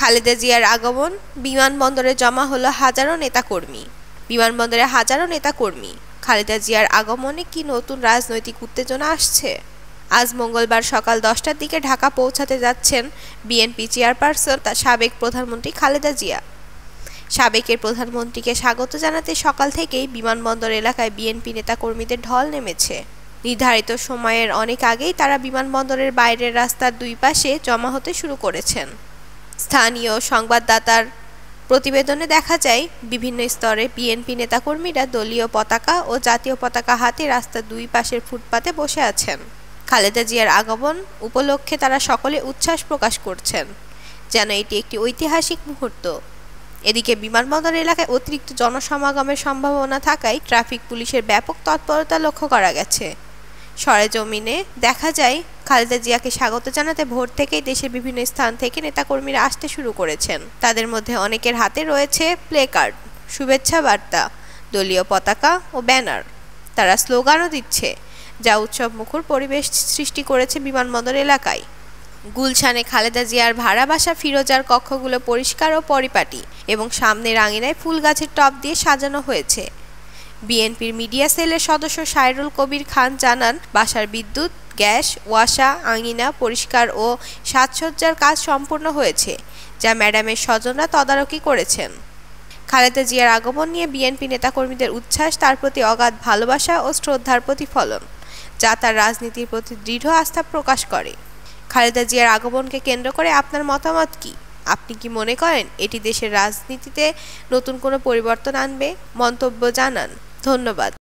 খালেদা জিয়ার আগমন, বিমানবন্দরে জমা হলো হাজারো নেতাকর্মী। বিমানবন্দরে হাজারো নেতাকর্মী। খালেদা জিয়ার আগমনে কি নতুন রাজনৈতিক উত্তেজনা আসছে? আজ মঙ্গলবার সকাল 10টার দিকে ঢাকা পৌঁছাতে যাচ্ছেন বিএনপি চেয়ারপারসন সাবেক প্রধানমন্ত্রী খালেদা জিয়া। সাবেকের প্রধানমন্ত্রীকে স্বাগত জানাতে সকাল থেকেই বিমানবন্দর এলাকায় বিএনপি নেতাকর্মীদের ঢল নেমেছে। নির্ধারিত সময়ের অনেক আগেই তারা বিমানবন্দরের বাইরের রাস্তার দুই পাশে জমা হতে শুরু করেছেন। স্থানীয় সংবাদদাতার প্রতিবেদনে দেখা যায়, বিভিন্ন স্তরে বিএনপি নেতাকর্মীরা দলীয় পতাকা ও জাতীয় পতাকা হাতে রাস্তার দুই পাশের ফুটপাতে বসে আছেন। খালেদা জিয়ার আগমন উপলক্ষে তারা সকলে উচ্ছ্বাস প্রকাশ করছেন, যেন এটি একটি ঐতিহাসিক মুহূর্ত। এদিকে বিমানবন্দর এলাকায় অতিরিক্ত জনসমাগমের সম্ভাবনা থাকায় ট্রাফিক পুলিশের ব্যাপক তৎপরতা লক্ষ্য করা গেছে। সরেজমিনে দেখা যায়, খালেদা জিয়াকে স্বাগত জানাতে ভোর থেকেই দেশের বিভিন্ন স্থান থেকে নেতাকর্মীরা আসতে শুরু করেছেন। তাদের মধ্যে অনেকের হাতে রয়েছে প্লেকার্ড, শুভেচ্ছা বার্তা, দলীয় পতাকা ও ব্যানার। তারা স্লোগানও দিচ্ছে, যা উৎসব মুখর পরিবেশ সৃষ্টি করেছে বিমানবন্দর এলাকায়। গুলশানে খালেদা জিয়ার ভাড়া বাসা ফিরোজার কক্ষগুলো পরিষ্কার ও পরিপাটি এবং সামনের আঙিনায় ফুল গাছের টব দিয়ে সাজানো হয়েছে। বিএনপির মিডিয়া সেলের সদস্য সাইরুল কবির খান জানান, বাসার বিদ্যুৎ, গ্যাস, ওয়াসা, আঙিনা পরিষ্কার ও সাজসজ্জার কাজ সম্পূর্ণ হয়েছে, যা ম্যাডামের স্বজনরা তদারকি করেছেন। খালেদা জিয়ার আগমন নিয়ে বিএনপি নেতাকর্মীদের উচ্ছ্বাস তার প্রতি অগাধ ভালোবাসা ও শ্রদ্ধার প্রতিফলন, যা তার রাজনীতির প্রতি দৃঢ় আস্থা প্রকাশ করে। খালেদা জিয়ার আগমনকে কেন্দ্র করে আপনার মতামত কি? আপনি কি মনে করেন এটি দেশের রাজনীতিতে নতুন কোনো পরিবর্তন আনবে? মন্তব্য জানান। ধন্যবাদ।